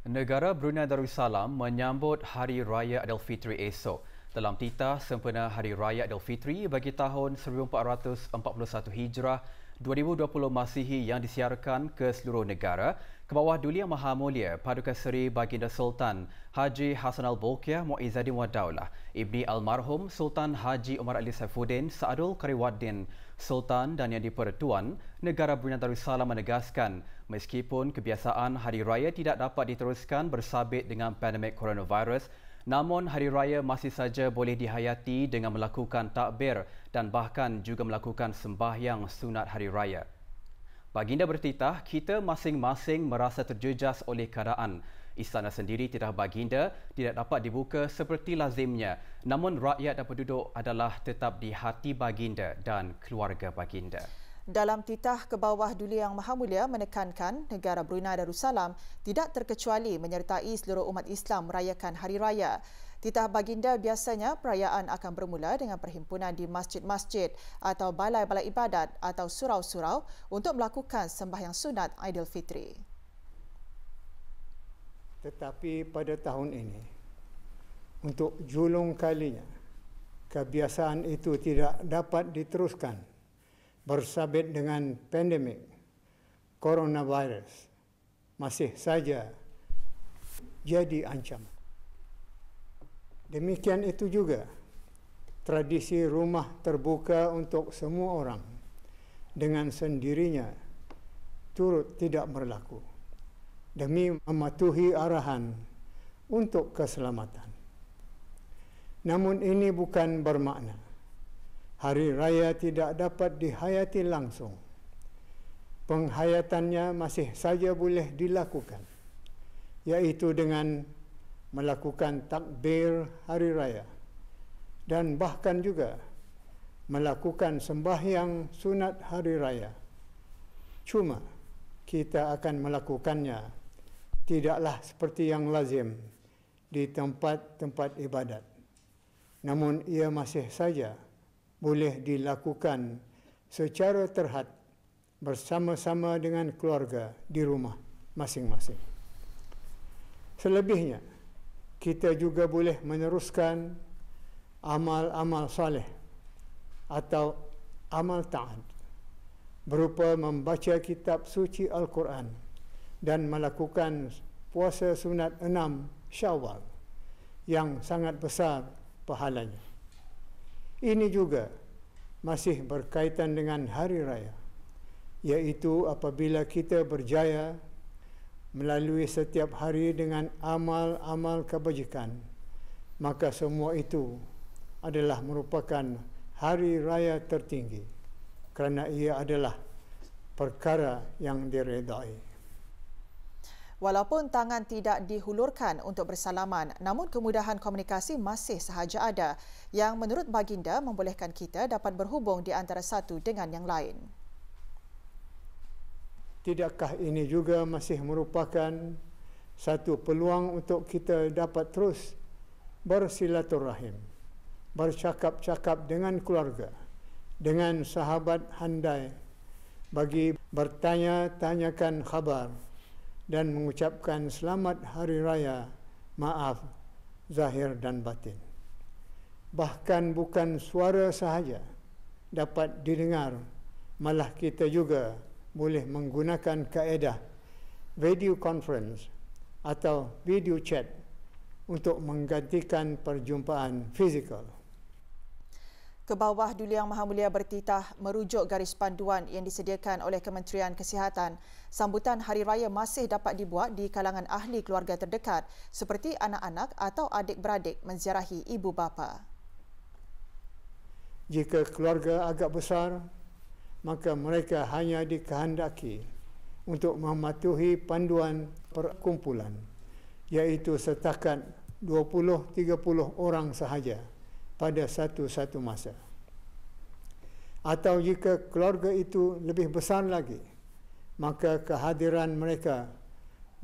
Negara Brunei Darussalam menyambut Hari Raya Aidilfitri esok. Dalam titah sempena Hari Raya Aidilfitri bagi tahun 1441 Hijrah 2020 Masihi yang disiarkan ke seluruh negara, Kebawah Duli Yang Maha Mulia Paduka Seri Baginda Sultan Haji Hassan Al-Bolkiah Muizzaddin Wadaulah, Ibni Almarhum Sultan Haji Umar Ali Saifuddin Saadul Kariwaddin Sultan dan Yang di-Pertuan Negara Brunei Darussalam menegaskan meskipun kebiasaan Hari Raya tidak dapat diteruskan bersabit dengan pandemik coronavirus, namun Hari Raya masih saja boleh dihayati dengan melakukan takbir dan bahkan juga melakukan sembahyang sunat Hari Raya. Baginda bertitah, kita masing-masing merasa terjejas oleh keadaan. Istana sendiri titah baginda tidak dapat dibuka seperti lazimnya, namun rakyat dan penduduk adalah tetap di hati baginda dan keluarga baginda. Dalam titah Kebawah Duli Yang Maha Mulia menekankan negara Brunei Darussalam tidak terkecuali menyertai seluruh umat Islam merayakan Hari Raya. Titah baginda biasanya perayaan akan bermula dengan perhimpunan di masjid-masjid atau balai-balai ibadat atau surau-surau untuk melakukan sembahyang sunat Aidilfitri. Tetapi pada tahun ini, untuk julung kalinya, kebiasaan itu tidak dapat diteruskan bersabit dengan pandemik coronavirus masih saja jadi ancaman. Demikian itu juga tradisi rumah terbuka untuk semua orang dengan sendirinya turut tidak berlaku demi mematuhi arahan untuk keselamatan. Namun ini bukan bermakna Hari Raya tidak dapat dihayati langsung. Penghayatannya masih saja boleh dilakukan, iaitu dengan melakukan takbir Hari Raya dan bahkan juga melakukan sembahyang sunat Hari Raya. Cuma kita akan melakukannya tidaklah seperti yang lazim di tempat-tempat ibadat. Namun ia masih saja boleh dilakukan secara terhad bersama-sama dengan keluarga di rumah masing-masing. Selebihnya, kita juga boleh meneruskan amal-amal saleh atau amal taat berupa membaca kitab suci Al-Quran dan melakukan puasa sunat 6 Syawal yang sangat besar pahalanya. Ini juga masih berkaitan dengan Hari Raya, iaitu apabila kita berjaya melalui setiap hari dengan amal-amal kebajikan, maka semua itu adalah merupakan Hari Raya tertinggi kerana ia adalah perkara yang diredai. Walaupun tangan tidak dihulurkan untuk bersalaman, namun kemudahan komunikasi masih sahaja ada yang menurut baginda membolehkan kita dapat berhubung di antara satu dengan yang lain. Tidakkah ini juga masih merupakan satu peluang untuk kita dapat terus bersilaturahim, bercakap-cakap dengan keluarga, dengan sahabat handai, bagi bertanya-tanyakan khabar dan mengucapkan selamat Hari Raya, maaf zahir dan batin. Bahkan bukan suara sahaja dapat didengar, malah kita juga boleh menggunakan kaedah video conference atau video chat untuk menggantikan perjumpaan fizikal. Kebawah Duli Yang Maha Mulia bertitah merujuk garis panduan yang disediakan oleh Kementerian Kesihatan. Sambutan Hari Raya masih dapat dibuat di kalangan ahli keluarga terdekat seperti anak-anak atau adik-beradik menziarahi ibu bapa. Jika keluarga agak besar, maka mereka hanya dikehendaki untuk mematuhi panduan perkumpulan, iaitu setakat 20-30 orang sahaja pada satu-satu masa. Atau jika keluarga itu lebih besar lagi, maka kehadiran mereka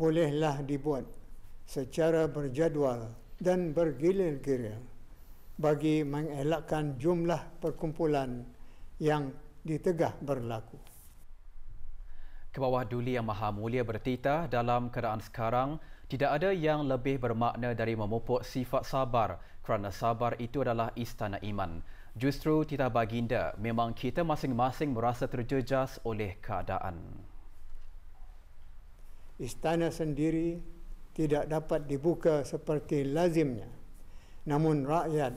bolehlah dibuat secara berjadual dan bergilir-gilir bagi mengelakkan jumlah perkumpulan yang ditegah berlaku. Kebawah Duli Yang Maha Mulia bertitah dalam keadaan sekarang tidak ada yang lebih bermakna dari memupuk sifat sabar kerana sabar itu adalah istana iman. Justru titah baginda memang kita masing-masing merasa terjejas oleh keadaan. Istana sendiri tidak dapat dibuka seperti lazimnya. Namun rakyat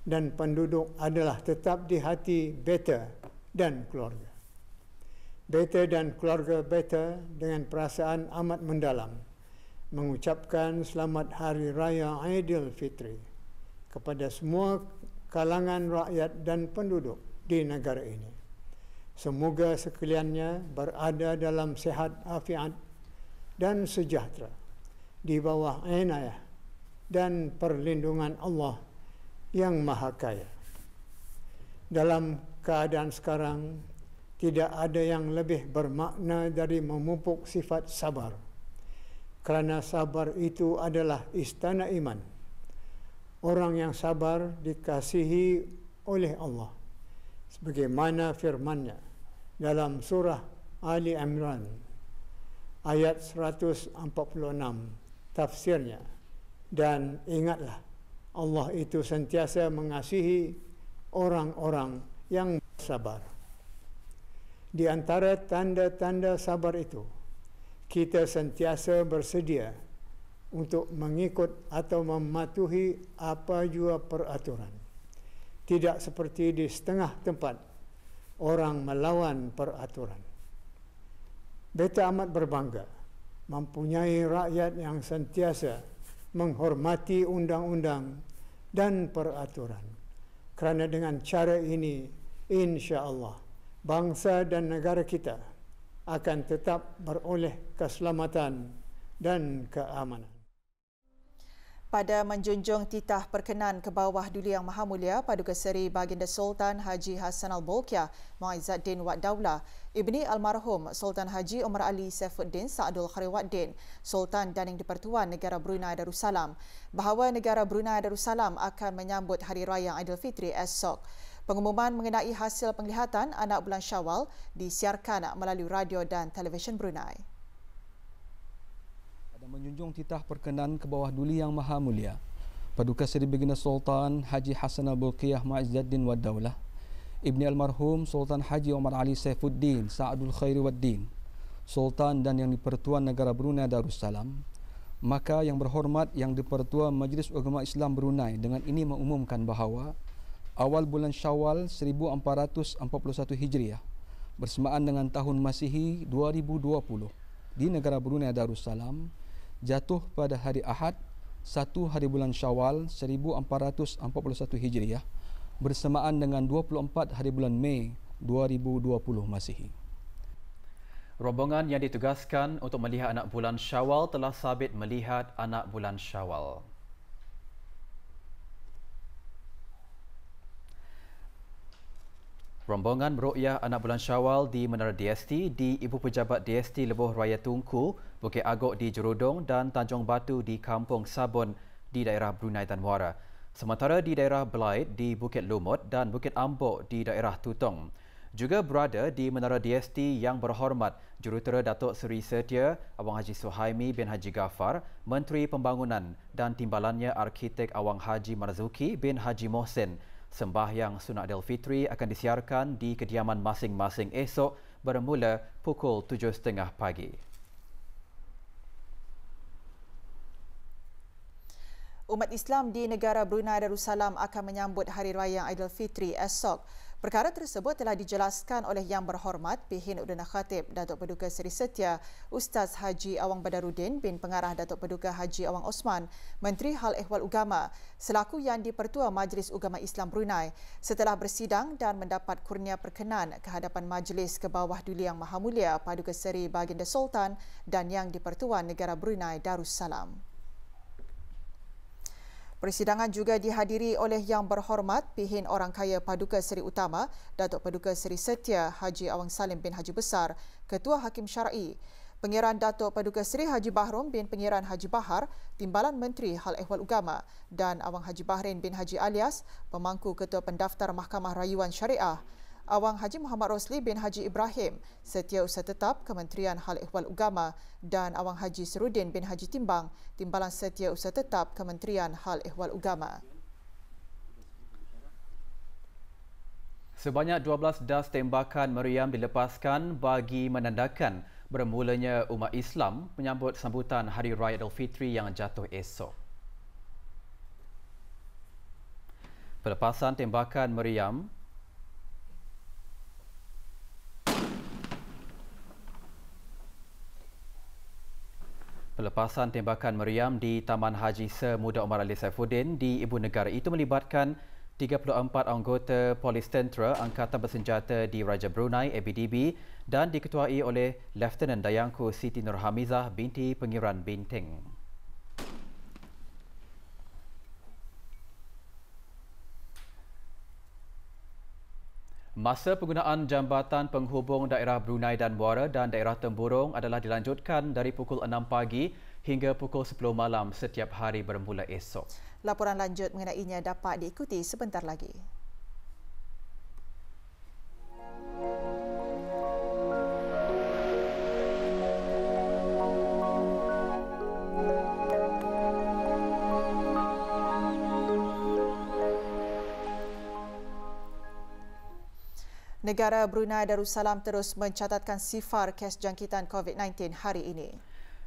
dan penduduk adalah tetap di hati beta dan keluarga. Beta dan keluarga beta dengan perasaan amat mendalam mengucapkan selamat Hari Raya Aidilfitri kepada semua kalangan rakyat dan penduduk di negara ini. Semoga sekaliannya berada dalam sihat afiat dan sejahtera di bawah inayah dan perlindungan Allah yang Maha Kaya. Dalam keadaan sekarang, tidak ada yang lebih bermakna dari memupuk sifat sabar. Kerana sabar itu adalah istana iman. Orang yang sabar dikasihi oleh Allah. Sebagaimana firman-Nya dalam surah Ali Imran ayat 146 tafsirnya. Dan ingatlah, Allah itu sentiasa mengasihi orang-orang yang sabar. Di antara tanda-tanda sabar itu, kita sentiasa bersedia untuk mengikut atau mematuhi apa jua peraturan. Tidak seperti di setengah tempat orang melawan peraturan. Beta amat berbangga mempunyai rakyat yang sentiasa menghormati undang-undang dan peraturan. Kerana dengan cara ini, insya-Allah, bangsa dan negara kita akan tetap beroleh keselamatan dan keamanan. Pada menjunjung titah perkenan ke bawah Duli Yang Maha Mulia Paduka Seri Baginda Sultan Haji Hassan Al-Bolkiah Mu'izzuddin Wad Daulah, Ibni Almarhum Sultan Haji Omar Ali Saifuddin Saadul Khairi Waddin, Sultan dan Yang di-Pertuan Negara Brunei Darussalam, bahawa negara Brunei Darussalam akan menyambut Hari Raya Aidilfitri esok. Pengumuman mengenai hasil penglihatan anak bulan Syawal disiarkan melalui radio dan televisyen Brunei. Menjunjung titah perkenan ke bawah Duli Yang Maha Mulia Paduka Seri Baginda Sultan Haji Hassan Al-Bolkiah Mu'izzuddin Wad Daulah, Ibni Almarhum Sultan Haji Omar Ali Saifuddin Saadul Khairi Waddin, Sultan dan Yang di-Pertuan Negara Brunei Darussalam, maka Yang Berhormat Yang di-Pertua Majlis Ugama Islam Brunei dengan ini mengumumkan bahawa awal bulan Syawal 1441 Hijriah bersamaan dengan tahun Masihi 2020 di negara Brunei Darussalam jatuh pada hari Ahad 1 hari bulan Syawal 1441 Hijriah bersamaan dengan 24 hari bulan Mei 2020 Masihi. Rombongan yang ditugaskan untuk melihat anak bulan Syawal telah sabit melihat anak bulan Syawal. Rombongan meruqyah anak bulan Syawal di Menara DST di Ibu Pejabat DST Lebuh Raya Tunku, Bukit Agok di Jerudong dan Tanjung Batu di Kampung Sabun di daerah Brunei Dan Muara. Sementara di daerah Belaid di Bukit Lumut dan Bukit Ambok di daerah Tutong. Juga berada di Menara DST Yang Berhormat Jurutera Datuk Seri Setia Awang Haji Suhaimi bin Haji Ghaffar, Menteri Pembangunan dan timbalannya Arkitek Awang Haji Marzuki bin Haji Mohsin. Sembahyang Sunat Aidilfitri akan disiarkan di kediaman masing-masing esok bermula pukul 7.30 pagi. Umat Islam di negara Brunei Darussalam akan menyambut Hari Raya Aidilfitri esok. Perkara tersebut telah dijelaskan oleh Yang Berhormat Pihin Udana Khatib Datuk Paduka Seri Setia Ustaz Haji Awang Badaruddin bin Pengarah Datuk Paduka Haji Awang Osman, Menteri Hal Ehwal Ugama, selaku Yang di-Pertua Majlis Ugama Islam Brunei setelah bersidang dan mendapat kurnia perkenan ke hadapan Majlis ke bawah Duli Yang Maha Mulia Paduka Seri Baginda Sultan dan Yang di-Pertuan Negara Brunei Darussalam. Persidangan juga dihadiri oleh Yang Berhormat Pihin Orang Kaya Paduka Seri Utama Datuk Paduka Seri Setia Haji Awang Salim bin Haji Besar, Ketua Hakim Syar'i, Pengiran Datuk Paduka Seri Haji Bahrom bin Pengiran Haji Bahar, Timbalan Menteri Hal Ehwal Ugama, dan Awang Haji Bahrain bin Haji Alias, Pemangku Ketua Pendaftar Mahkamah Rayuan Syariah. Awang Haji Muhammad Rosli bin Haji Ibrahim, Setiausaha Tetap Kementerian Hal Ehwal Ugama dan Awang Haji Serudin bin Haji Timbang, Timbalan Setiausaha Tetap Kementerian Hal Ehwal Ugama. Sebanyak 12 das tembakan meriam dilepaskan bagi menandakan bermulanya umat Islam menyambut sambutan Hari Raya Aidilfitri yang jatuh esok. Pelepasan tembakan meriam di Taman Haji Semuda Omar Ali Saifuddin di Ibu Negara itu melibatkan 34 anggota Polis Tentera Angkatan Bersenjata di Raja Brunei ABDB dan diketuai oleh Lieutenant Dayangku Siti Nurhamizah binti Pengiran Bintang. Masa penggunaan jambatan penghubung daerah Brunei dan Muara dan daerah Temburong adalah dilanjutkan dari pukul 6 pagi hingga pukul 10 malam setiap hari bermula esok. Laporan lanjut mengenainya dapat diikuti sebentar lagi. Negara Brunei Darussalam terus mencatatkan sifar kes jangkitan COVID-19 hari ini.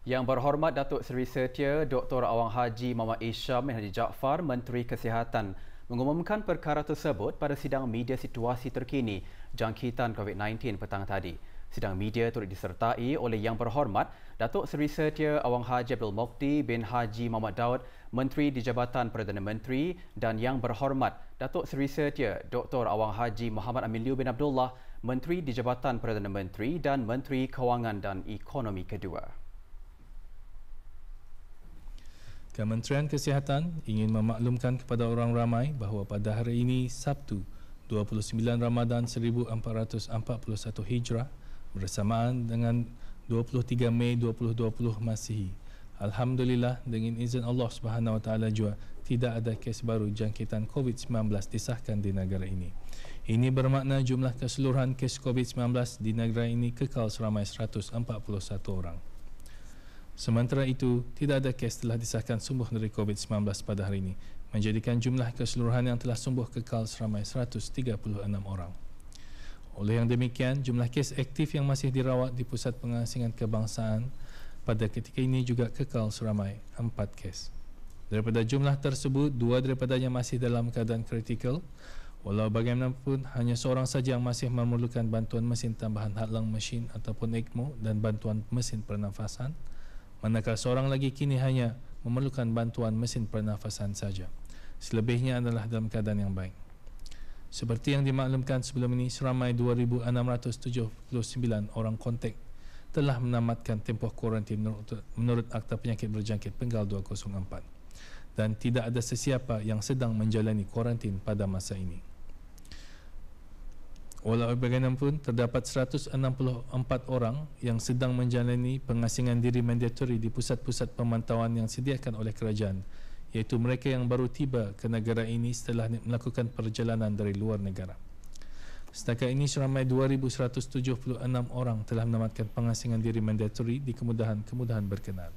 Yang berhormat Datuk Seri Setia Dr. Awang Haji Muhammad Isham bin Haji Jaafar, Menteri Kesihatan, mengumumkan perkara tersebut pada sidang media situasi terkini jangkitan COVID-19 petang tadi. Sidang media turut disertai oleh Yang Berhormat Datuk Seri Setia Awang Haji Abdul Mokti bin Haji Muhammad Daud, Menteri di Jabatan Perdana Menteri, dan Yang Berhormat Datuk Seri Setia Dr. Awang Haji Muhammad Amin Liu bin Abdullah, Menteri di Jabatan Perdana Menteri dan Menteri Kewangan dan Ekonomi kedua. Kementerian Kesihatan ingin memaklumkan kepada orang ramai bahawa pada hari ini Sabtu 29 Ramadan 1441 Hijrah bersamaan dengan 23 Mei 2020 Masihi, alhamdulillah dengan izin Allah Subhanahu Wa Taala juga tidak ada kes baru jangkitan COVID-19 disahkan di negara ini. Ini bermakna jumlah keseluruhan kes COVID-19 di negara ini kekal seramai 141 orang. Sementara itu, tidak ada kes telah disahkan sembuh dari COVID-19 pada hari ini, menjadikan jumlah keseluruhan yang telah sembuh kekal seramai 136 orang. Oleh yang demikian, jumlah kes aktif yang masih dirawat di Pusat Pengasingan Kebangsaan pada ketika ini juga kekal seramai 4 kes. Daripada jumlah tersebut, 2 daripadanya masih dalam keadaan kritikal. Walau bagaimanapun, hanya seorang saja yang masih memerlukan bantuan mesin tambahan hadlang mesin ataupun ECMO dan bantuan mesin pernafasan, manakala seorang lagi kini hanya memerlukan bantuan mesin pernafasan saja. Selebihnya adalah dalam keadaan yang baik. Seperti yang dimaklumkan sebelum ini, seramai 2,679 orang kontak telah menamatkan tempoh kuarantin menurut Akta Penyakit Berjangkit Penggal 204 dan tidak ada sesiapa yang sedang menjalani kuarantin pada masa ini. Walau bagaimanapun, terdapat 164 orang yang sedang menjalani pengasingan diri mandatori di pusat-pusat pemantauan yang disediakan oleh kerajaan, iaitu mereka yang baru tiba ke negara ini setelah melakukan perjalanan dari luar negara. Setakat ini, seramai 2,176 orang telah menamatkan pengasingan diri mandatori di kemudahan-kemudahan berkenaan.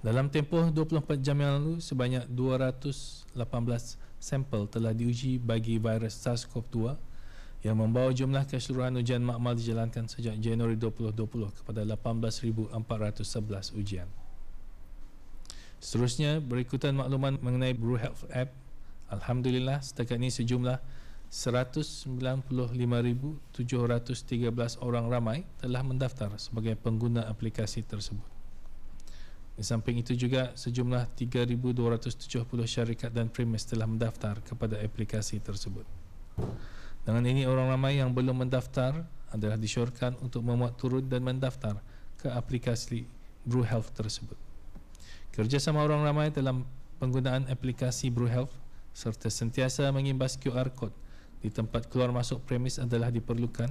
Dalam tempoh 24 jam yang lalu, sebanyak 218 sampel telah diuji bagi virus SARS-CoV-2 yang membawa jumlah keseluruhan ujian makmal dijalankan sejak Januari 2020 kepada 18,411 ujian. Seterusnya, berikutan makluman mengenai BruHealth App. Alhamdulillah, setakat ini sejumlah 195,713 orang ramai telah mendaftar sebagai pengguna aplikasi tersebut. Di samping itu juga, sejumlah 3,270 syarikat dan premis telah mendaftar kepada aplikasi tersebut. Dengan ini, orang ramai yang belum mendaftar adalah disyorkan untuk memuat turun dan mendaftar ke aplikasi BruHealth tersebut. Kerjasama orang ramai dalam penggunaan aplikasi BruHealth serta sentiasa mengimbas QR Code di tempat keluar masuk premis adalah diperlukan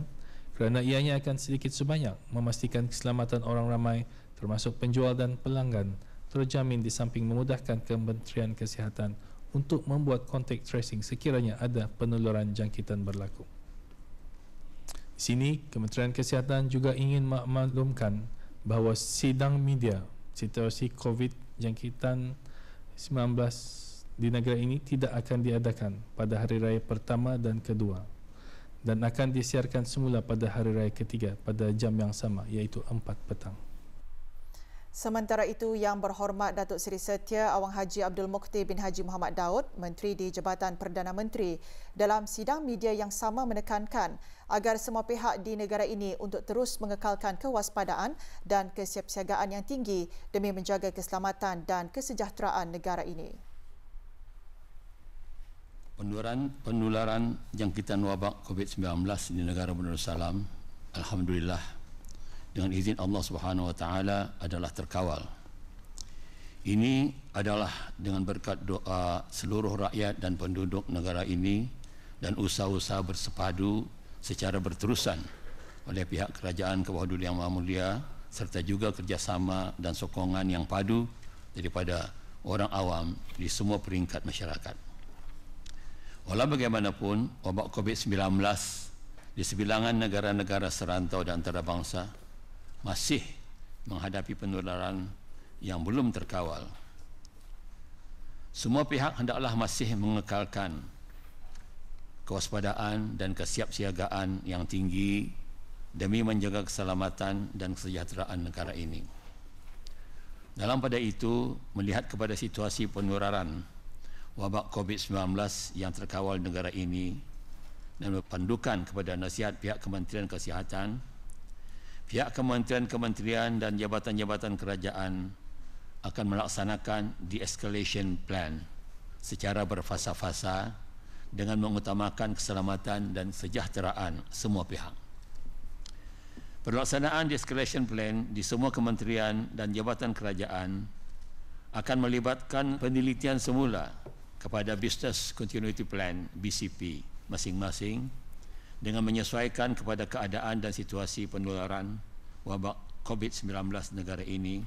kerana ianya akan sedikit sebanyak memastikan keselamatan orang ramai termasuk penjual dan pelanggan terjamin di samping memudahkan Kementerian Kesihatan untuk membuat contact tracing sekiranya ada penularan jangkitan berlaku. Di sini, Kementerian Kesihatan juga ingin memaklumkan bahawa sidang media situasi COVID jangkitan 19 di negara ini tidak akan diadakan pada hari raya pertama dan kedua dan akan disiarkan semula pada hari raya ketiga pada jam yang sama, iaitu 4 petang. Sementara itu, Yang Berhormat Datuk Seri Setia Awang Haji Abdul Mukhtir bin Haji Muhammad Daud, Menteri di Jabatan Perdana Menteri, dalam sidang media yang sama menekankan agar semua pihak di negara ini untuk terus mengekalkan kewaspadaan dan kesiapsiagaan yang tinggi demi menjaga keselamatan dan kesejahteraan negara ini. Penularan jangkitan wabak COVID-19 di negara Darussalam, alhamdulillah, dengan izin Allah Subhanahu Wa Taala adalah terkawal. Ini adalah dengan berkat doa seluruh rakyat dan penduduk negara ini dan usaha-usaha bersepadu secara berterusan oleh pihak kerajaan ke bawah Duli Yang Maha Mulia serta juga kerjasama dan sokongan yang padu daripada orang awam di semua peringkat masyarakat. Walau bagaimanapun, wabak COVID-19 di sebilangan negara-negara serantau dan antarabangsa masih menghadapi penularan yang belum terkawal. Semua pihak hendaklah masih mengekalkan kewaspadaan dan kesiapsiagaan yang tinggi demi menjaga keselamatan dan kesejahteraan negara ini. Dalam pada itu, melihat kepada situasi penularan wabak COVID-19 yang terkawal negara ini dan berpandukan kepada nasihat pihak Kementerian Kesihatan, pihak kementerian-kementerian dan jabatan-jabatan kerajaan akan melaksanakan de-escalation plan secara berfasa-fasa dengan mengutamakan keselamatan dan kesejahteraan semua pihak. Pelaksanaan de-escalation plan di semua kementerian dan jabatan kerajaan akan melibatkan penelitian semula kepada Business Continuity Plan (BCP) masing-masing dengan menyesuaikan kepada keadaan dan situasi penularan wabak COVID-19 negara ini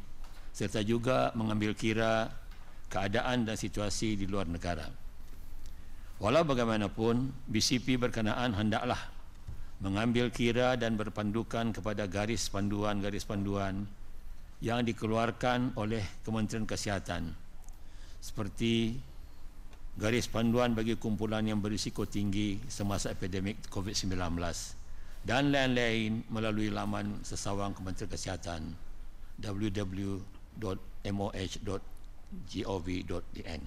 serta juga mengambil kira keadaan dan situasi di luar negara. Walau bagaimanapun, BCP berkenaan hendaklah mengambil kira dan berpandukan kepada garis panduan yang dikeluarkan oleh Kementerian Kesihatan seperti garis panduan bagi kumpulan yang berisiko tinggi semasa epidemik COVID-19 dan lain-lain melalui laman sesawang Kementerian Kesihatan www.moh.gov.in.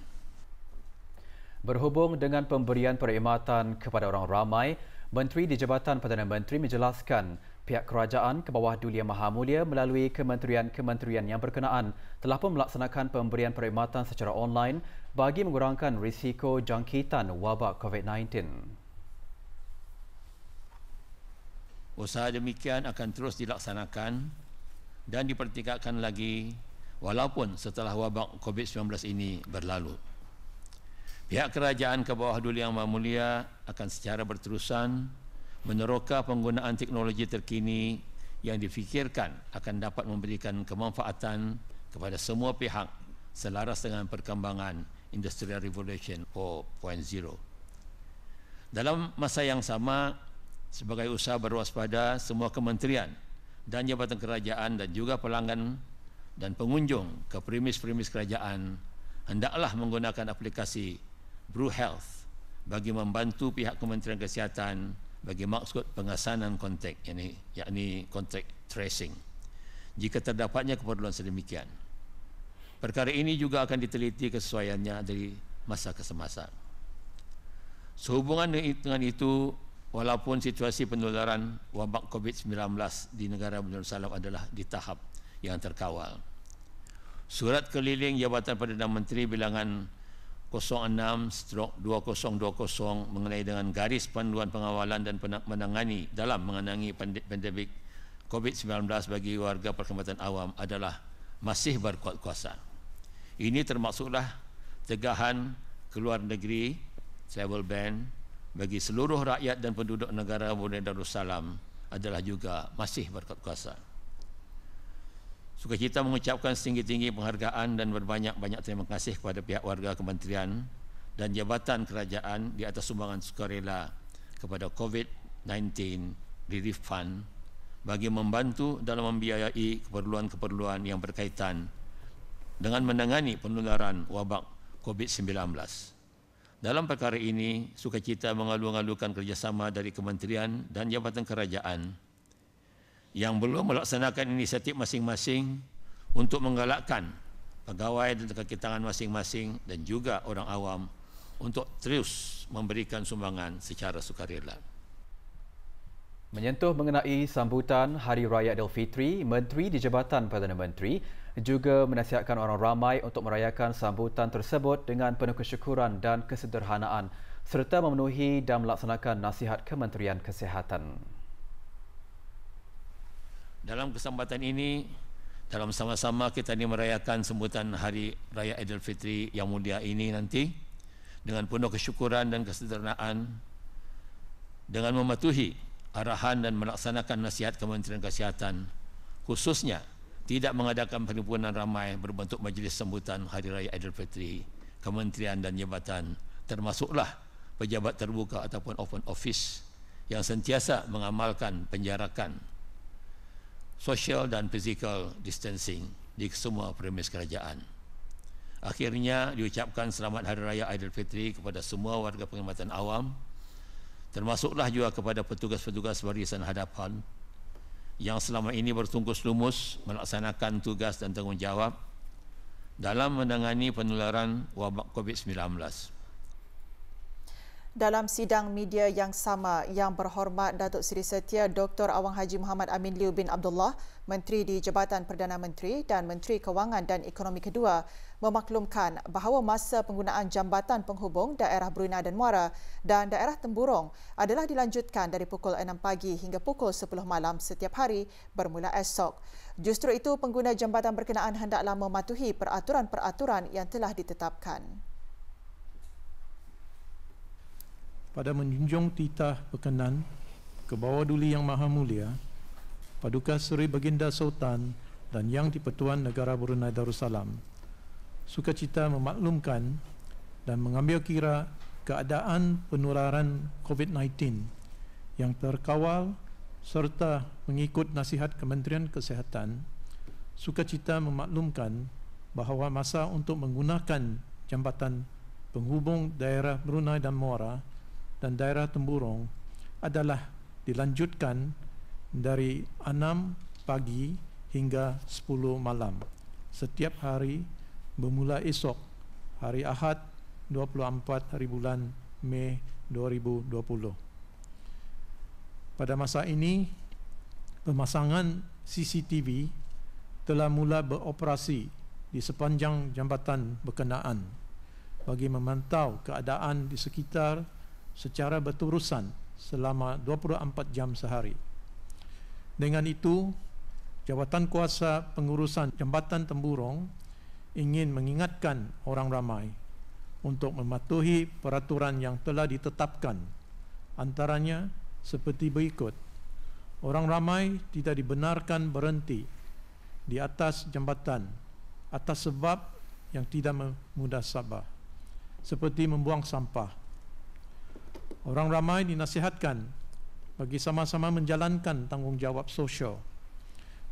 Berhubung dengan pemberian perkhidmatan kepada orang ramai, Menteri di Jabatan Perdana Menteri menjelaskan pihak kerajaan ke bawah Duli Yang Maha Mulia melalui kementerian-kementerian yang berkenaan telah pun melaksanakan pemberian perkhidmatan secara online bagi mengurangkan risiko jangkitan wabak COVID-19. Usaha demikian akan terus dilaksanakan dan dipertingkatkan lagi walaupun setelah wabak COVID-19 ini berlalu. Pihak kerajaan ke bawah Duli Yang Maha Mulia akan secara berterusan meneroka penggunaan teknologi terkini yang difikirkan akan dapat memberikan kemanfaatan kepada semua pihak selaras dengan perkembangan Industrial Revolution 4.0. Dalam masa yang sama, sebagai usaha berwaspada, semua kementerian dan jabatan kerajaan dan juga pelanggan dan pengunjung ke premis-premis kerajaan hendaklah menggunakan aplikasi Bru Health bagi membantu pihak Kementerian Kesihatan bagi maksud pengasanan kontak, yakni contact tracing, jika terdapatnya keperluan sedemikian. Perkara ini juga akan diteliti kesesuaiannya dari masa ke semasa. Sehubungan dengan itu, walaupun situasi penularan wabak COVID-19 di negara Darussalam adalah di tahap yang terkawal, Surat Keliling Jabatan Perdana Menteri bilangan 06/2020 mengenai dengan garis panduan pengawalan dan menangani dalam mengenangi pandemik COVID-19 bagi warga perkhidmatan awam adalah masih berkuat kuasa. Ini termasuklah tegahan keluar negeri travel ban bagi seluruh rakyat dan penduduk negara Brunei Darussalam adalah juga masih berkuat kuasa. Sukacita mengucapkan setinggi-tinggi penghargaan dan berbanyak-banyak terima kasih kepada pihak warga kementerian dan jabatan kerajaan di atas sumbangan sukarela kepada COVID-19 Relief Fund bagi membantu dalam membiayai keperluan-keperluan yang berkaitan dengan menangani penularan wabak COVID-19. Dalam perkara ini, sukacita mengalu-alukan kerjasama dari kementerian dan jabatan kerajaan yang belum melaksanakan inisiatif masing-masing untuk menggalakkan pegawai dan kaki tangan masing-masing dan juga orang awam untuk terus memberikan sumbangan secara sukarela. Menyentuh mengenai sambutan Hari Raya Aidilfitri, Menteri di Jabatan Perdana Menteri juga menasihatkan orang ramai untuk merayakan sambutan tersebut dengan penuh kesyukuran dan kesederhanaan serta memenuhi dan melaksanakan nasihat Kementerian Kesihatan. Dalam kesempatan ini, dalam sama-sama kita merayakan sambutan Hari Raya Aidilfitri yang mulia ini nanti dengan penuh kesyukuran dan kesederhanaan, dengan mematuhi arahan dan melaksanakan nasihat Kementerian Kesihatan, khususnya tidak mengadakan perhimpunan ramai berbentuk majlis sambutan Hari Raya Aidilfitri, kementerian dan jabatan, termasuklah pejabat terbuka ataupun open office yang sentiasa mengamalkan penjarakan social dan physical distancing di semua premis kerajaan. Akhirnya diucapkan selamat Hari Raya Aidilfitri kepada semua warga perkhidmatan awam, termasuklah juga kepada petugas-petugas barisan hadapan yang selama ini bertungkus lumus melaksanakan tugas dan tanggungjawab dalam menangani penularan wabak COVID-19. Dalam sidang media yang sama, Yang Berhormat Datuk Seri Setia Dr. Awang Haji Muhammad Amin Liu bin Abdullah, Menteri di Jabatan Perdana Menteri dan Menteri Kewangan dan Ekonomi Kedua, memaklumkan bahawa masa penggunaan jambatan penghubung daerah Brunei dan Muara dan daerah Temburong adalah dilanjutkan dari pukul 6 pagi hingga pukul 10 malam setiap hari bermula esok. Justru itu, pengguna jambatan berkenaan hendaklah mematuhi peraturan-peraturan yang telah ditetapkan. Pada menjunjung titah berkenan ke bawah Duli Yang Maha Mulia, Paduka Seri Baginda Sultan dan Yang di-Pertuan Negara Brunei Darussalam, sukacita memaklumkan dan mengambil kira keadaan penularan COVID-19 yang terkawal serta mengikut nasihat Kementerian Kesihatan, sukacita memaklumkan bahawa masa untuk menggunakan jambatan penghubung daerah Brunei dan Muara dan daerah Temburong adalah dilanjutkan dari 6 pagi hingga 10 malam setiap hari bermula esok hari Ahad 24 hari bulan Mei 2020. Pada masa ini, pemasangan CCTV telah mula beroperasi di sepanjang jambatan berkenaan bagi memantau keadaan di sekitar secara berterusan selama 24 jam sehari. Dengan itu, Jabatan Kuasa Pengurusan Jambatan Temburong ingin mengingatkan orang ramai untuk mematuhi peraturan yang telah ditetapkan, antaranya seperti berikut. Orang ramai tidak dibenarkan berhenti di atas jambatan atas sebab yang tidak memunasabah, seperti membuang sampah. Orang ramai dinasihatkan bagi sama-sama menjalankan tanggungjawab sosial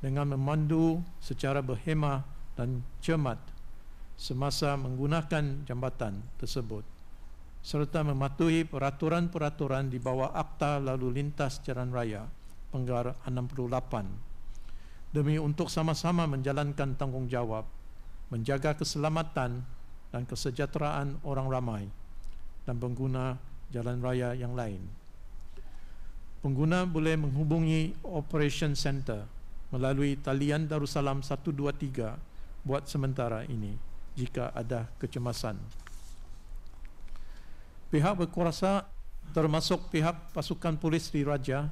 dengan memandu secara berhemah dan cermat semasa menggunakan jambatan tersebut, serta mematuhi peraturan-peraturan di bawah Akta Lalu Lintas Jalan Raya Penggar 68 demi untuk sama-sama menjalankan tanggungjawab, menjaga keselamatan dan kesejahteraan orang ramai dan pengguna jalan raya yang lain. Pengguna boleh menghubungi Operation Center melalui talian Darussalam 123 buat sementara ini jika ada kecemasan. Pihak berkuasa termasuk pihak pasukan polis Diraja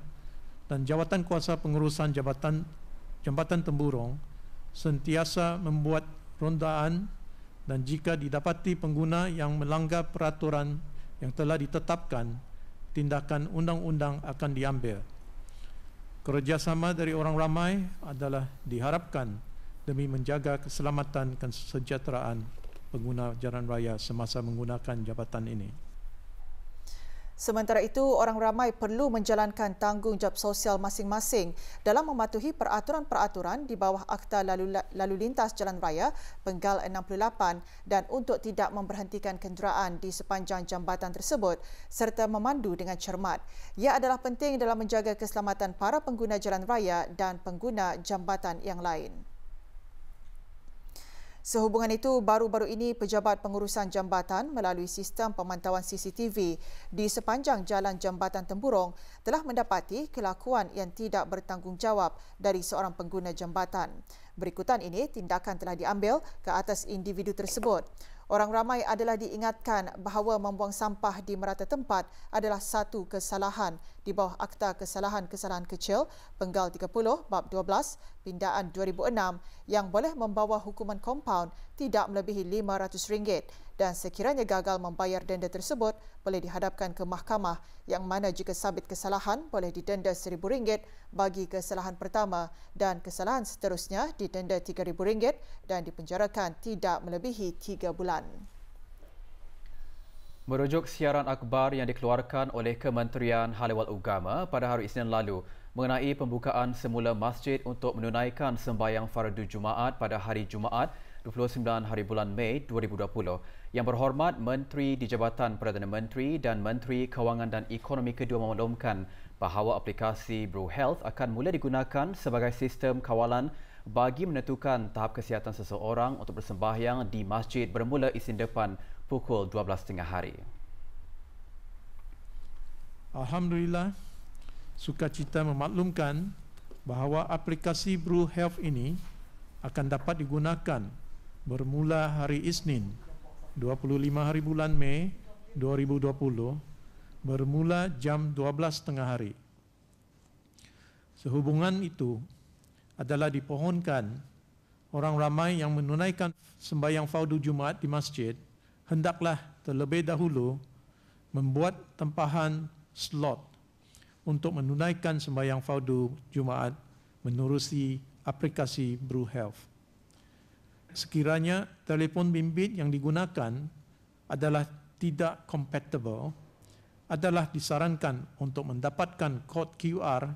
dan Jawatan Kuasa Pengurusan Jambatan Temburong sentiasa membuat rondaan dan jika didapati pengguna yang melanggar peraturan yang telah ditetapkan, tindakan undang-undang akan diambil. Kerjasama dari orang ramai adalah diharapkan demi menjaga keselamatan dan kesejahteraan pengguna jalan raya semasa menggunakan jabatan ini. Sementara itu, orang ramai perlu menjalankan tanggungjawab sosial masing-masing dalam mematuhi peraturan-peraturan di bawah Akta Lalu Lintas Jalan Raya Penggal 68 dan untuk tidak memberhentikan kenderaan di sepanjang jambatan tersebut serta memandu dengan cermat. Ia adalah penting dalam menjaga keselamatan para pengguna jalan raya dan pengguna jambatan yang lain. Sehubungan itu, baru-baru ini Pejabat Pengurusan Jambatan melalui sistem pemantauan CCTV di sepanjang jalan Jambatan Temburong telah mendapati kelakuan yang tidak bertanggungjawab dari seorang pengguna jambatan. Berikutan ini, tindakan telah diambil ke atas individu tersebut. Orang ramai adalah diingatkan bahawa membuang sampah di merata tempat adalah satu kesalahan di bawah Akta Kesalahan-Kesalahan Kecil Penggal 30 Bab 12 Pindaan 2006 yang boleh membawa hukuman kompaun tidak melebihi RM500 dan sekiranya gagal membayar denda tersebut boleh dihadapkan ke mahkamah yang mana jika sabit kesalahan boleh didenda RM1,000 bagi kesalahan pertama dan kesalahan seterusnya didenda RM3,000 dan dipenjarakan tidak melebihi 3 bulan. Merujuk siaran akhbar yang dikeluarkan oleh Kementerian Hal Ehwal Agama pada hari Isnin lalu mengenai pembukaan semula masjid untuk menunaikan sembahyang fardu Jumaat pada hari Jumaat 29 hari bulan Mei 2020. Yang berhormat Menteri di Jabatan Perdana Menteri dan Menteri Kewangan dan Ekonomi kedua memaklumkan bahawa aplikasi Bru Health akan mula digunakan sebagai sistem kawalan bagi menentukan tahap kesihatan seseorang untuk bersembahyang di masjid bermula Isnin depan pukul 12.30 hari. Alhamdulillah, sukacita memaklumkan bahawa aplikasi Bru Health ini akan dapat digunakan bermula hari Isnin 25 hari bulan Mei 2020 bermula jam 12.30 hari. Sehubungan itu adalah dipohonkan orang ramai yang menunaikan sembahyang fardu Jumaat di masjid hendaklah terlebih dahulu membuat tempahan slot untuk menunaikan sembahyang fardu Jumaat menerusi aplikasi Bru Health. Sekiranya telefon bimbit yang digunakan adalah tidak compatible, adalah disarankan untuk mendapatkan kod QR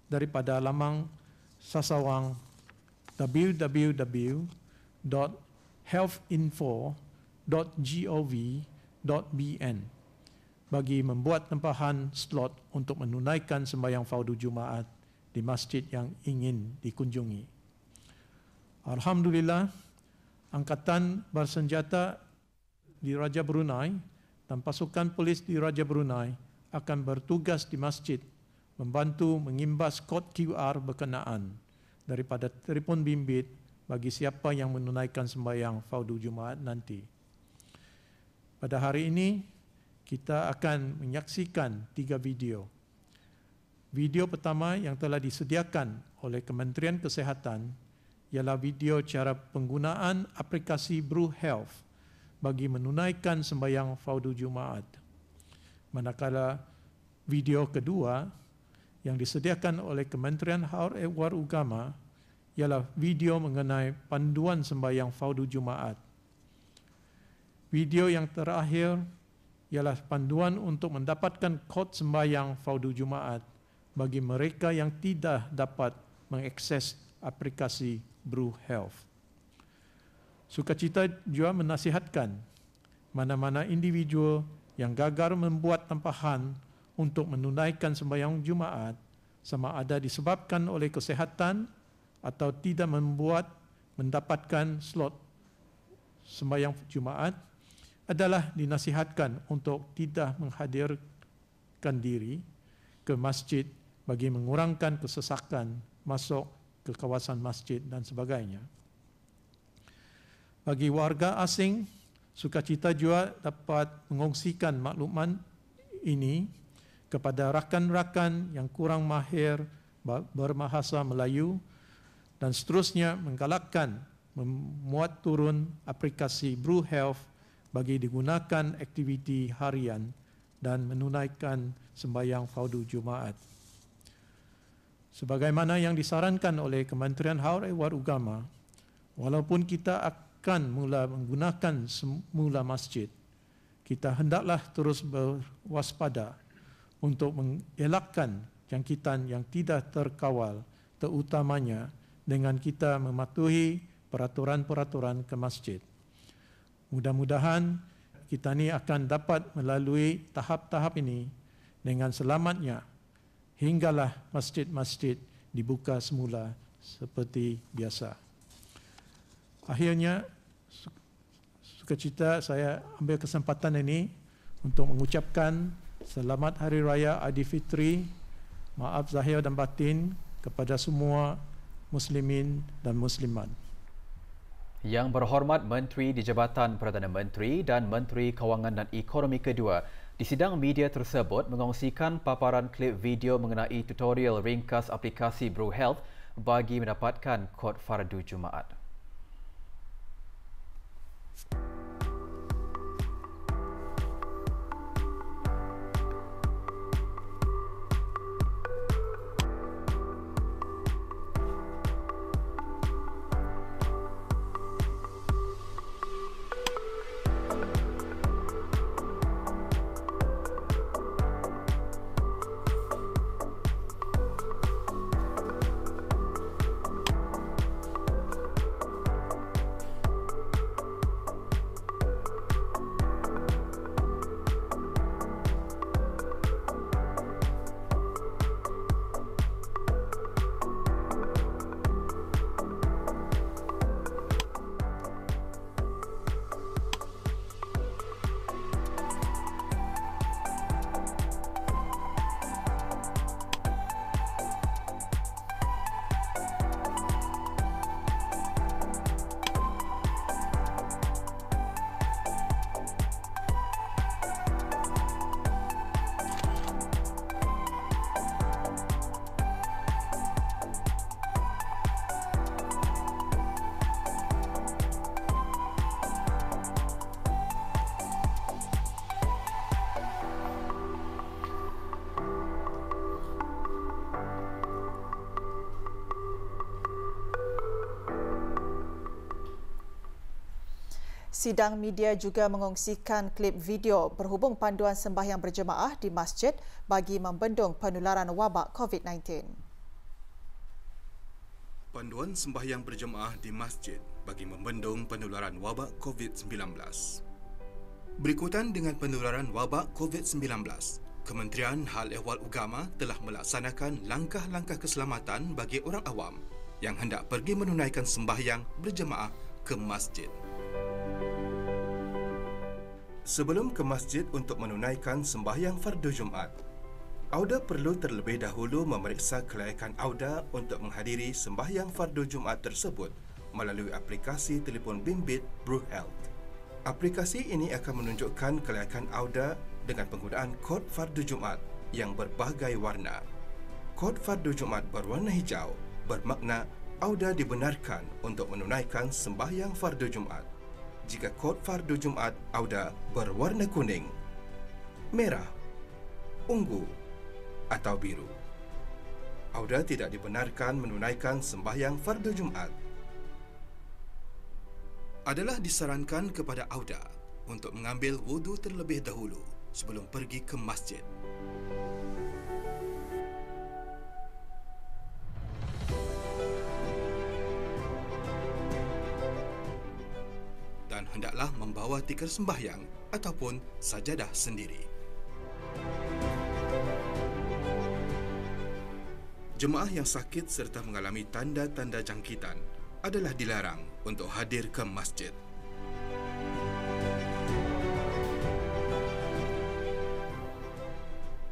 daripada laman sasawang www.healthinfo.gov.bn bagi membuat tempahan slot untuk menunaikan sembahyang fardu Jumaat di masjid yang ingin dikunjungi. Alhamdulillah, Angkatan Bersenjata di Raja Brunei dan pasukan polis di Raja Brunei akan bertugas di masjid membantu mengimbas kod QR berkenaan daripada telefon bimbit bagi siapa yang menunaikan sembahyang fardu Jumaat nanti. Pada hari ini, kita akan menyaksikan 3 video. Video pertama yang telah disediakan oleh Kementerian Kesihatan ialah video cara penggunaan aplikasi Bru Health bagi menunaikan sembahyang fardu Jumaat. Manakala video kedua yang disediakan oleh Kementerian Hal Ehwal Agama ialah video mengenai panduan sembahyang fardu Jumaat. Video yang terakhir ialah panduan untuk mendapatkan kod sembahyang fardu Jumaat bagi mereka yang tidak dapat mengakses aplikasi Bru Health. Sukacita juga menasihatkan mana-mana individu yang gagal membuat tempahan untuk menunaikan sembahyang Jumaat sama ada disebabkan oleh kesihatan atau tidak mendapatkan slot sembahyang Jumaat adalah dinasihatkan untuk tidak menghadirkan diri ke masjid bagi mengurangkan kesesakan masuk ke kawasan masjid dan sebagainya. Bagi warga asing, sukacita juga dapat mengongsikan maklumat ini kepada rakan-rakan yang kurang mahir berbahasa Melayu dan seterusnya menggalakkan memuat turun aplikasi Bru Health bagi digunakan aktiviti harian dan menunaikan sembahyang fardu Jumaat. Sebagaimana yang disarankan oleh Kementerian Hal Ehwal Agama, walaupun kita akan mula menggunakan semula masjid, kita hendaklah terus berwaspada untuk mengelakkan jangkitan yang tidak terkawal, terutamanya dengan kita mematuhi peraturan-peraturan ke masjid. Mudah-mudahan kita ni akan dapat melalui tahap-tahap ini dengan selamatnya hinggalah masjid-masjid dibuka semula seperti biasa. Akhirnya, sukacita saya ambil kesempatan ini untuk mengucapkan selamat Hari Raya Aidilfitri, maaf zahir dan batin kepada semua muslimin dan muslimat. Yang berhormat Menteri di Jabatan Perdana Menteri dan Menteri Kewangan dan Ekonomi kedua di sidang media tersebut mengongsikan paparan klip video mengenai tutorial ringkas aplikasi BruHealth bagi mendapatkan kod fardu Jumaat. Sidang media juga mengongsikan klip video berhubung panduan sembahyang berjemaah di masjid bagi membendung penularan wabak COVID-19. Panduan sembahyang berjemaah di masjid bagi membendung penularan wabak COVID-19. Berikutan dengan penularan wabak COVID-19, Kementerian Hal Ehwal Agama telah melaksanakan langkah-langkah keselamatan bagi orang awam yang hendak pergi menunaikan sembahyang berjemaah ke masjid. Sebelum ke masjid untuk menunaikan sembahyang fardu Jumaat, Auda perlu terlebih dahulu memeriksa kelayakan Auda untuk menghadiri sembahyang fardu Jumaat tersebut melalui aplikasi telefon bimbit BruHealth. Aplikasi ini akan menunjukkan kelayakan Auda dengan penggunaan kod fardu Jumaat yang berbagai warna. Kod fardu Jumaat berwarna hijau bermakna Auda dibenarkan untuk menunaikan sembahyang fardu Jumaat. Jika kod fardu Jumaat Auda berwarna kuning, merah, ungu atau biru, Auda tidak dibenarkan menunaikan sembahyang fardu Jumaat. Adalah disarankan kepada Auda untuk mengambil wudu terlebih dahulu sebelum pergi ke masjid. Dan hendaklah membawa tikar sembahyang ataupun sajadah sendiri. Jemaah yang sakit serta mengalami tanda-tanda jangkitan adalah dilarang untuk hadir ke masjid.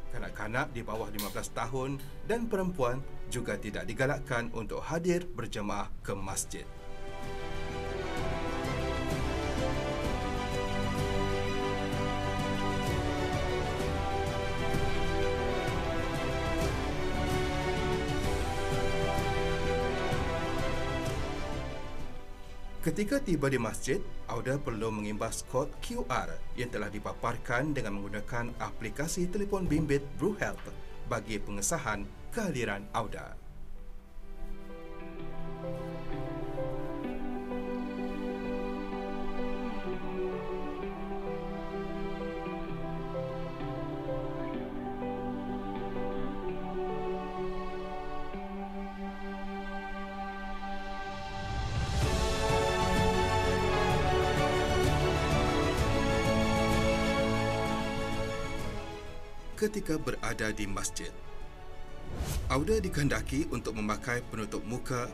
Kanak-kanak di bawah 15 tahun dan perempuan juga tidak digalakkan untuk hadir berjemaah ke masjid. Ketika tiba di masjid, Auda perlu mengimbas kod QR yang telah dipaparkan dengan menggunakan aplikasi telefon bimbit BruHealth bagi pengesahan kehadiran Auda. ketika berada di masjid. Auda dikehendaki untuk memakai penutup muka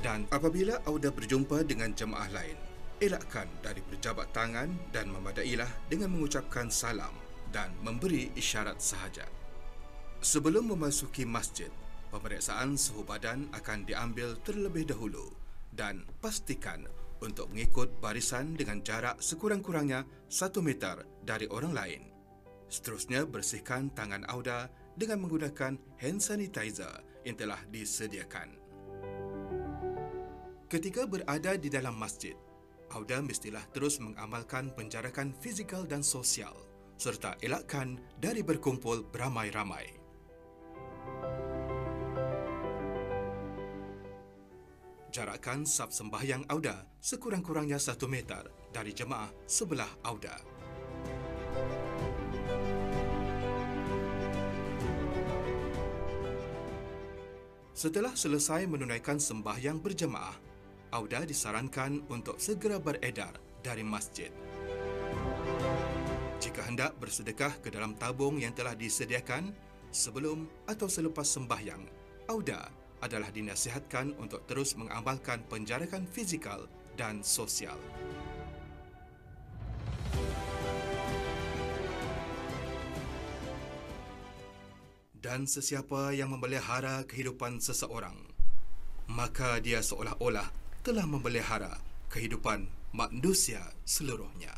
dan apabila Auda berjumpa dengan jemaah lain, elakkan dari berjabat tangan dan memadailah dengan mengucapkan salam dan memberi isyarat sahaja. Sebelum memasuki masjid, pemeriksaan suhu badan akan diambil terlebih dahulu dan pastikan untuk mengikut barisan dengan jarak sekurang-kurangnya 1 meter dari orang lain. Seterusnya, bersihkan tangan Auda dengan menggunakan hand sanitizer yang telah disediakan. Ketika berada di dalam masjid, Auda mestilah terus mengamalkan penjarakan fizikal dan sosial serta elakkan dari berkumpul beramai-ramai. Jarakkan saf sembahyang Auda sekurang-kurangnya 1 meter dari jemaah sebelah Auda. Setelah selesai menunaikan sembahyang berjemaah, Auda disarankan untuk segera beredar dari masjid. Jika hendak bersedekah ke dalam tabung yang telah disediakan, sebelum atau selepas sembahyang, Auda adalah dinasihatkan untuk terus mengamalkan penjarakan fizikal dan sosial. Dan sesiapa yang memelihara kehidupan seseorang, maka dia seolah-olah telah memelihara kehidupan manusia seluruhnya.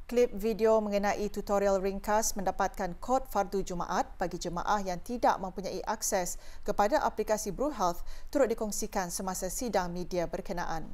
Klip video mengenai tutorial ringkas mendapatkan kod fardu Jumaat bagi jemaah yang tidak mempunyai akses kepada aplikasi BruHealth turut dikongsikan semasa sidang media berkenaan.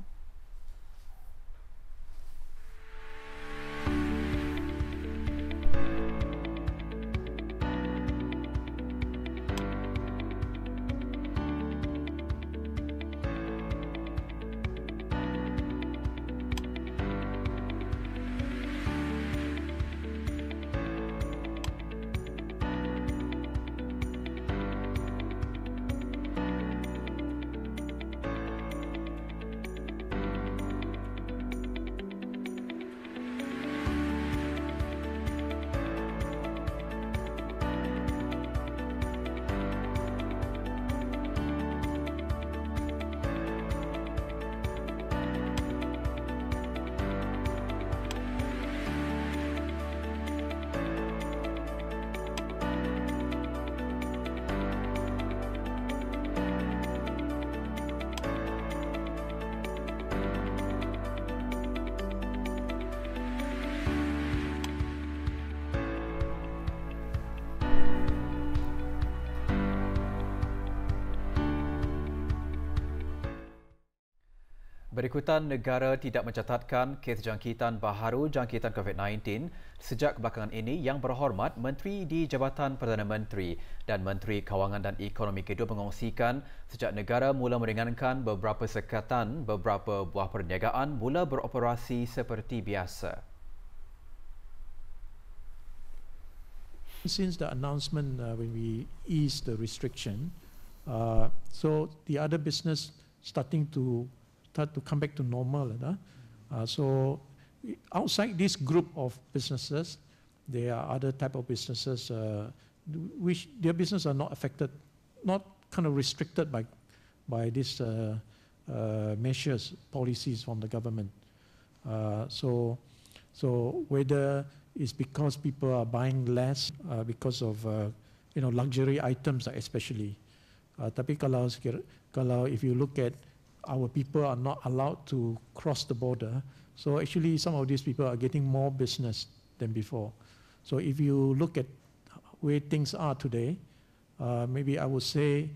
Berikutan, negara tidak mencatatkan kes jangkitan baharu jangkitan COVID-19 sejak kebelakangan ini. Yang Berhormat Menteri di Jabatan Perdana Menteri dan Menteri Kewangan dan Ekonomi Kedua mengongsikan sejak negara mula meringankan beberapa sekatan, beberapa buah perniagaan mula beroperasi seperti biasa. Since the announcement when we eased the restriction, so the other business starting to come back to normal. So outside this group of businesses, there are other type of businesses which their business are not affected, not kind of restricted by these measures, policies from the government. So whether it's because people are buying less because of luxury items especially. Tapi kalau if you look at our people are not allowed to cross the border, so actually some of these people are getting more business than before. So if you look at where things are today, maybe I would say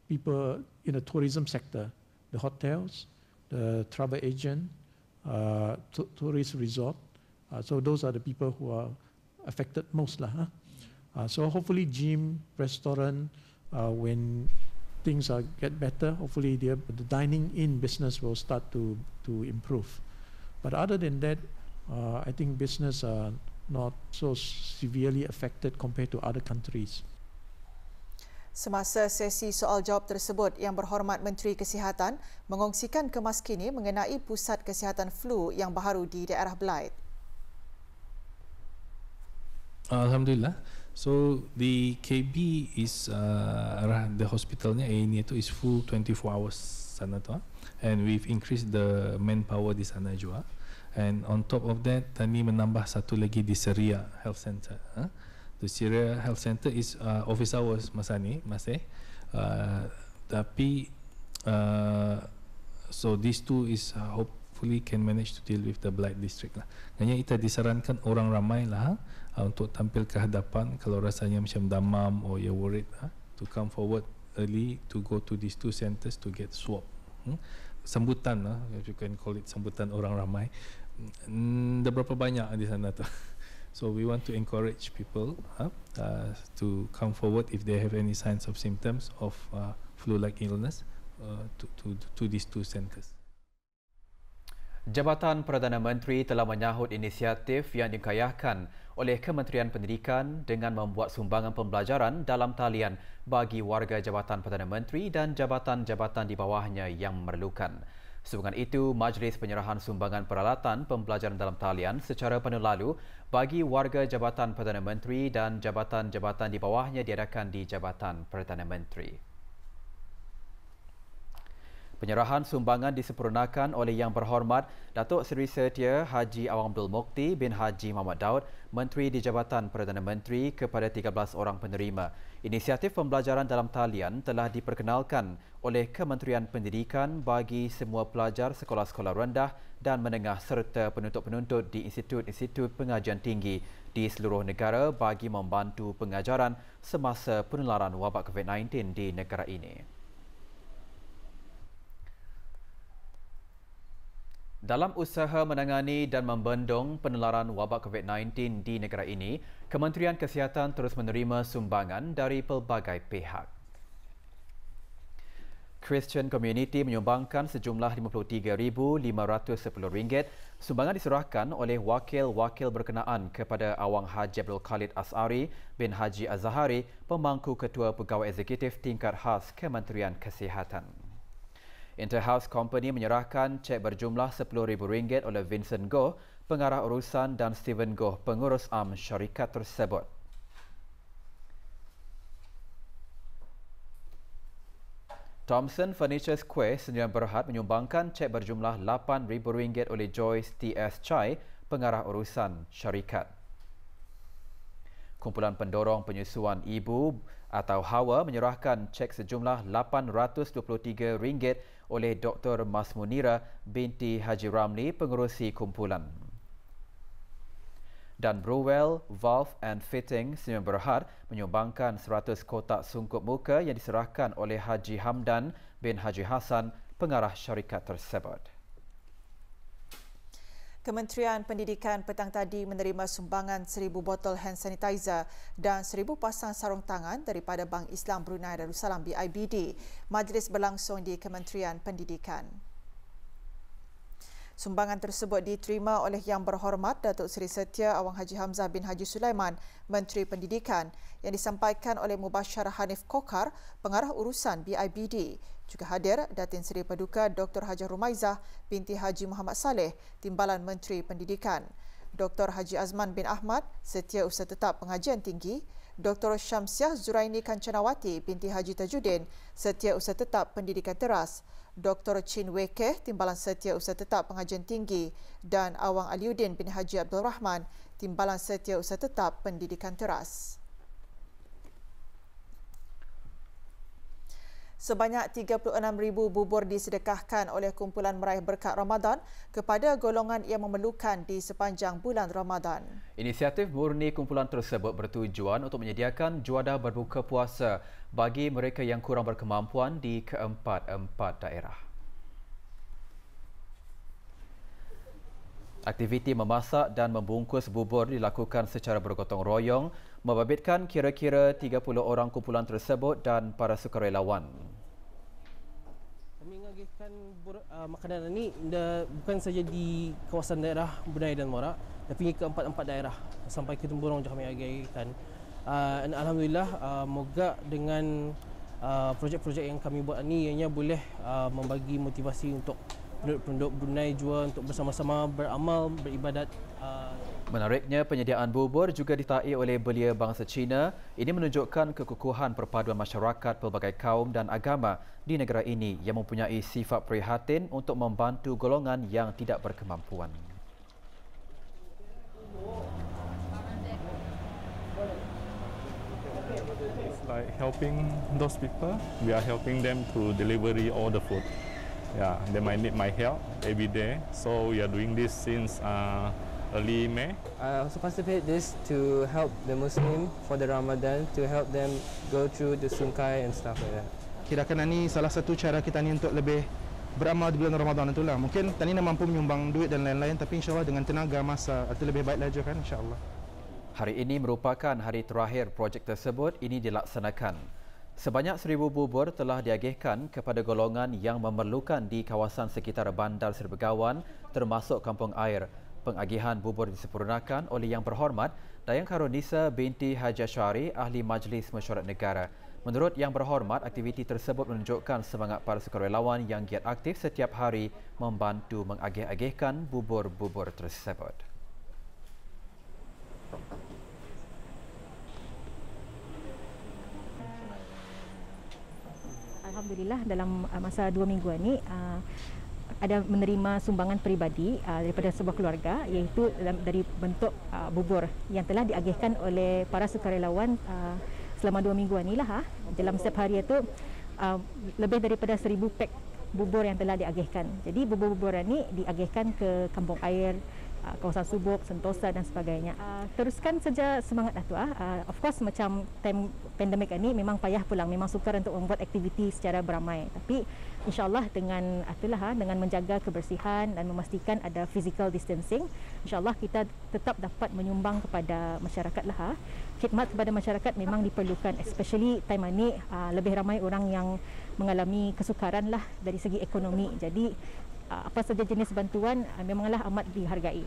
people in the tourism sector, the hotels, the travel agent, tourist resort, so those are the people who are affected most lah. So hopefully gym, restaurant, when things get better, hopefully the dining in business will start to improve. But other than that, I think business are not so severely affected compared to other countries. Semasa sesi soal jawab tersebut, Yang Berhormat Menteri Kesihatan mengongsikan kemas kini mengenai pusat kesihatan flu yang baru di daerah Belait. Alhamdulillah. So the KB is the hospitalnya ini itu is full 24 hours sana tu, and we've increased the manpower di sana juga. And on top of that, kami menambah satu lagi di Seria Health Center. The Seria Health Center is office hours masa ni masih, tapi so these two is hopefully can manage to deal with the Belait district lah. Hanya kita disarankan orang ramai lah untuk tampil ke hadapan kalau rasanya macam damam or you're worried to come forward early to go to these two centers to get swab. Sambutan lah, if you can call it sambutan orang ramai. Dah berapa banyak di sana tu. So we want to encourage people to come forward if they have any signs of symptoms of flu-like illness to these two centers. Jabatan Perdana Menteri telah menyahut inisiatif yang dikayahkan oleh Kementerian Pendidikan dengan membuat sumbangan pembelajaran dalam talian bagi warga Jabatan Perdana Menteri dan jabatan-jabatan di bawahnya yang memerlukan. Sehubungan itu, Majlis Penyerahan Sumbangan Peralatan Pembelajaran dalam Talian secara penuh lalu bagi warga Jabatan Perdana Menteri dan jabatan-jabatan di bawahnya diadakan di Jabatan Perdana Menteri. Penyerahan sumbangan disempurnakan oleh Yang Berhormat Datuk Seri Setia Haji Awang Abdul Mukti bin Haji Muhammad Daud, Menteri di Jabatan Perdana Menteri kepada 13 orang penerima. Inisiatif pembelajaran dalam talian telah diperkenalkan oleh Kementerian Pendidikan bagi semua pelajar sekolah-sekolah rendah dan menengah serta penuntut-penuntut di institut-institut pengajian tinggi di seluruh negara bagi membantu pengajaran semasa penularan wabak COVID-19 di negara ini. Dalam usaha menangani dan membendung penularan wabak COVID-19 di negara ini, Kementerian Kesihatan terus menerima sumbangan dari pelbagai pihak. Christian Community menyumbangkan sejumlah RM53,510. Sumbangan diserahkan oleh wakil-wakil berkenaan kepada Awang Haji Abdul Khalid As'ari bin Haji Az-Zahari, pemangku Ketua Pegawai Eksekutif Tingkat Khas Kementerian Kesihatan. Interhouse Company menyerahkan cek berjumlah RM10,000 oleh Vincent Goh, pengarah urusan, dan Stephen Goh, pengurus am syarikat tersebut. Thomson Furniture Square Sdn Bhd menyumbangkan cek berjumlah RM8,000 oleh Joyce T.S. Chai, pengarah urusan syarikat. Kumpulan Pendorong Penyusuan Ibu atau HAWA menyerahkan cek sejumlah RM823 oleh Dr. Mas Munira binti Haji Ramli, pengerusi kumpulan. Dan Brewell Valve and Fitting Sdn Bhd menyumbangkan 100 kotak sungkup muka yang diserahkan oleh Haji Hamdan bin Haji Hassan, pengarah syarikat tersebut. Kementerian Pendidikan petang tadi menerima sumbangan 1,000 botol hand sanitizer dan 1,000 pasang sarung tangan daripada Bank Islam Brunei Darussalam BIBD. Majlis berlangsung di Kementerian Pendidikan. Sumbangan tersebut diterima oleh Yang Berhormat Datuk Seri Setia Awang Haji Hamzah bin Haji Sulaiman, Menteri Pendidikan, yang disampaikan oleh Mubashara Hanif Kokar, pengarah urusan BIBD. Juga hadir Datin Seri Paduka Dr. Hajah Rumaizah binti Haji Muhammad Saleh, Timbalan Menteri Pendidikan. Dr. Haji Azman bin Ahmad, Setiausaha Tetap Pengajian Tinggi. Dr. Syamsiah Zuraini Kancanawati binti Haji Tajuddin, Setiausaha Tetap Pendidikan Teras. Dr. Chin Wekeh, Timbalan Setiausaha Tetap Pengajian Tinggi, dan Awang Aliuddin bin Haji Abdul Rahman, Timbalan Setiausaha Tetap Pendidikan Teras. Sebanyak 36,000 bubur disedekahkan oleh kumpulan meraih berkat Ramadan kepada golongan yang memerlukan di sepanjang bulan Ramadan. Inisiatif murni kumpulan tersebut bertujuan untuk menyediakan juadah berbuka puasa bagi mereka yang kurang berkemampuan di keempat-empat daerah. Aktiviti memasak dan membungkus bubur dilakukan secara bergotong royong, membabitkan kira-kira 30 orang kumpulan tersebut dan para sukarelawan. Kami mengagihkan makanan ini bukan saja di kawasan daerah Brunei dan Muara, tapi ke empat-empat daerah. Sampai ke Temburong juga kami agihkan. Dan alhamdulillah moga dengan projek-projek yang kami buat ni ianya boleh membagi motivasi untuk penduduk Brunei jua untuk bersama-sama beramal, beribadat. Menariknya, penyediaan bubur juga ditaai oleh belia bangsa Cina. Ini menunjukkan kekukuhan perpaduan masyarakat pelbagai kaum dan agama di negara ini yang mempunyai sifat prihatin untuk membantu golongan yang tidak berkemampuan. It's like helping those people. We are helping them to deliver all the food. Yeah, they might need my help every day. So we are doing this since early May. I also participate this to help the Muslim for the Ramadan, to help them go through the sungkai and stuff like that. Kira-kira ni salah satu cara kita ni untuk lebih beramal di bulan Ramadan itulah. Mungkin tani nak mampu menyumbang duit dan lain-lain, tapi insyaAllah dengan tenaga masa itu lebih baik lagi kan, insyaAllah. Hari ini merupakan hari terakhir projek tersebut ini dilaksanakan. Sebanyak 1,000 bubur telah diagihkan kepada golongan yang memerlukan di kawasan sekitar Bandar Seri Begawan termasuk Kampung Air. Pengagihan bubur disempurnakan oleh Yang Berhormat Dayang Karunisa binti Haji Asyari, Ahli Majlis Mesyuarat Negara. Menurut Yang Berhormat, aktiviti tersebut menunjukkan semangat para sukarelawan yang giat aktif setiap hari membantu mengagih-agihkan bubur-bubur tersebut. Alhamdulillah dalam masa 2 minggu ini ada menerima sumbangan peribadi daripada sebuah keluarga, iaitu dari bentuk bubur yang telah diagihkan oleh para sukarelawan selama 2 minggu inilah. Dalam setiap hari itu lebih daripada 1,000 pek bubur yang telah diagihkan. Jadi bubur-bubur ini diagihkan ke Kampung Air, kawasan Subuk, Sentosa dan sebagainya. Teruskan saja semangat Datuk. Of course macam time pandemik ini memang payah pulang, memang sukar untuk membuat aktiviti secara beramai. Tapi insyaAllah dengan dengan menjaga kebersihan dan memastikan ada physical distancing, insyaAllah kita tetap dapat menyumbang kepada masyarakat lah. Khidmat kepada masyarakat memang diperlukan, especially time ini lebih ramai orang yang mengalami kesukaran lah dari segi ekonomi. Jadi apa saja jenis bantuan memanglah amat dihargai.